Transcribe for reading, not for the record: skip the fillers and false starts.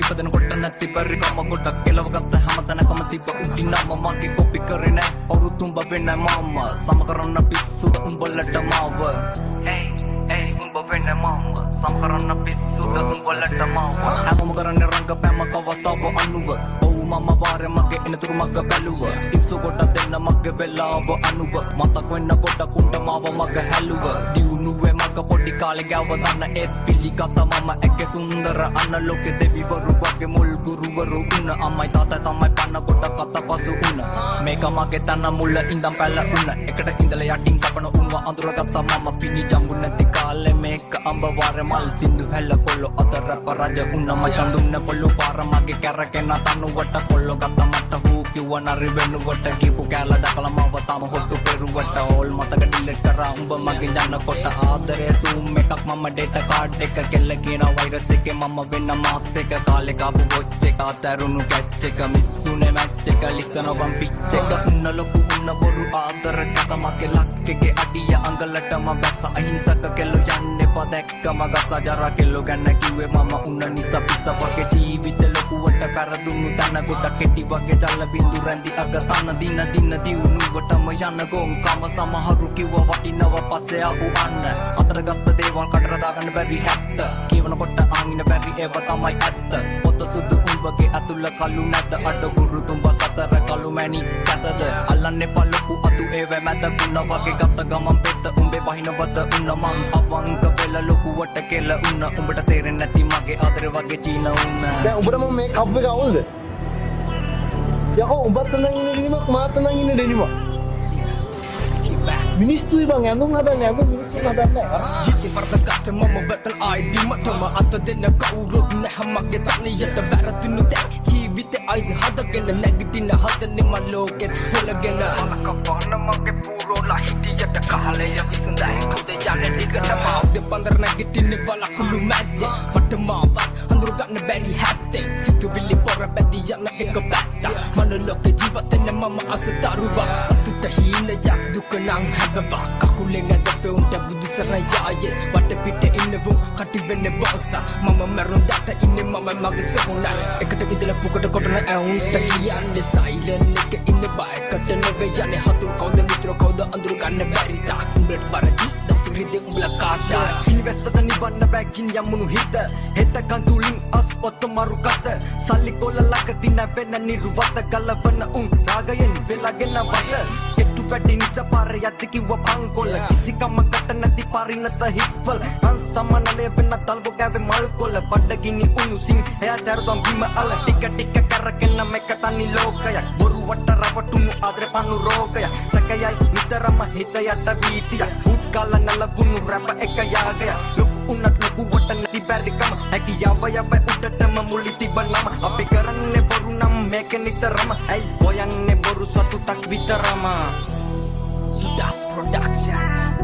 ඉපදෙන කොට නැති බැරි කම ගොඩක් කෙලවගත්ත හැමතැනකම තිබ්බ උඩිනම මගේ කොපි කරේ නෑ අවුරුදු උඹ වෙන්න මම සම කරන්න පිස්සුද උඹලට මාව උඹ වෙන්න මම සම කරන්න පිස්සුද උඹලට මාව හැමෝම කරන්නේ රංගපෑමක අවස්ථාව අනුව මම වාරේ මගේ එනතුරු මග බැලුව ඉක්සු කොට දෙන්න මගේ වෙලාව අනුව මතක් වෙන්න කොට කුණ්ඩ මාව මග හැලුව දියුණුවේ මග පොඩි කාලේ ගාව දන්න ඒත් පිළිගත මම ඇගේ සුන්දර අන්න ලෝකෙ දෙවිවරු වගේ මුල් ගුරුවරු උන අම්මයි තාත්තයි තමයි පන්න කොට කතපසු උන මේක මගේ තන මුල ඉඳන් පැල උන එකට ඉඳලා යටින් කපන උන්ව අඳුරගත්ත මම පිණි ජම්බු නැති කාලේ මේක අඹ වාරේ මල් සින්දු හැල්ල කොල්ල අතර පරජ උන මයි කඳුන්න පොළු පාර මගේ කැරකෙන තනුවට කොල්ල ගත්ත මට හූ කිව්ව නරි වෙනුවට කීපු කෑල්ල දැකලා මව තම හොට්ටු පෙරුවට ඕල් මතක ඩිලීට් කරා උඹ මගේ යන්න කොට ආදරේ සූම් එකක් මම ඩේටා කාඩ් එක කෙල්ල කියන වෛරස් එකේ මම වෙන්න මාක්ස් එක කාලේ කාපු වොච් එක අතරුණු කැච් එක මිස්සුනේ මැච් එක ලිසන වන් පිච් එක උන්න ලොකු උන්න බොරු ආදර කසමගේ ලක් එකේ අඩිය අඟලටම බැස අහිංසක කෙල්ල යන්නේ පදැක්කම ගස ජරා කෙල්ල ගැන කිව්වේ මම උන්න නිසා පිස්ස වගේ ජීවිත ලොකුවට පෙරදුණු තන ගොඩ කෙටි වගේ ජල බින්දු රැඳි අග තන දින දින දියුණුවටම යන ගොංකම සමහරු කිව්ව වටිනව පස්සේ ආපු අන්න අතර ගත්ත දේවල් කටර දාගන්න බැරි හැත්ත කියවනකොට ආංගින බැරි ඒව තමයි ඇත්ත පොත සුදු උඹගේ අතුල කළු නැත අඩ ගුරු තුඹ සතර කළු මැණි කැතද අල්ලන්නේ පළකු අතු ඒව මැද කුණ වගේ ගත්ත ගමන් පෙත්ත උඹේ වහිනවද උන්න මං අවංක වෙල ලොකුවට කෙල උන්න උඹට තේරෙන්නේ නැති මගේ ආදරේ වගේ චීන උන්න දැන් උඹට මම මේ කප් එක අවුල්ද යකෝ උඹත් නම් ඉන්න ඩෙනිමක් මාත් නම් ඉන්න ඩෙනිමක් මිනිස්සුයි බං ඇඳුම් හදන්නේ ඇඳුම් මිනිස්සු හදන්නේ ජීවිතේ වර්ධගත මම බතල් ආයිඩි මටම අත දෙන්න කවුරුත් නැහැ මගේ තනියට වැරදුණු දැන් ජීවිතේ ආයිඩි හදගෙන නැගිටින හදන්නේ මම ලෝකෙත් හොලගෙන අලකපන්න මගේ පුරෝලා හිටියට කාලය විසඳයි කුඩ යන්නේ දිගටම අවුද පන්දර නැගිටින්නේ බලකුළු මැද්දේ මට මාවත් අඳුර ගන්න බැරි හැත්තේ සිතුවිලි පොර බැදී යන එක පැත්ත මන ලෝකේ ජීවිතේ මම අසතරුවක් සතුට හීනයක් දුක නම් හැබවා කකුලෙන් ඇදපේ උන්ට බුදු සරණයායේ වට පිට ඉන්නවෝ කටි වෙන්නේ බෝසා මම මරුන් දාට ඉන්නේ මම මගේ සොහොන එකට විදලා පුකට කොටන ඇවුන්ට කියන්නේ සයිලන්ට් එක ඉන්නේ බයකට නෙවෙයි යන්නේ හතුරු කවුද මිත්‍ර කවුද අඳුර ගන්න බැරි තාක් උඹට පරදි දවසරිදී උඹලා කාටා ඉන්වෙස්ටර් නිවන්න බැගින් යමුණු හිත හෙටකන් තුලින් අස් ඔත්ත මරු කත සල්ලි කොල්ලලක දින වෙන නිර්වත ගලවන උන් රාගයෙන් වෙලාගෙන වත වැඩි නිසා පාර යති කිව්ව පංකොල කිසිකමකට නැති පරිණත හිත්වල අන්සමනලේ වෙන තල්බෝ ගෑවේ මල් කොල බඩගිනි උණුසින් එයා දරුම් බිම අල ටික ටික කරගෙන මේක තනි ලෝකයක් බොරු වට රවටුණු ආදරේ පන්නු රෝගයක් සැකයයි නිතරම හිත යට බීතිය උත් කාල නලවුණු රැප එක යාගය ලොකු උන්නත් ලොකු වට නැති බැරිකම හැකියාව යව උඩටම මුලි තිබනම අපි කරන්නේ බොරු නම් මේක නිතරම ඇයි හොයන්නේ බොරු සතුටක් විතරම Das Production.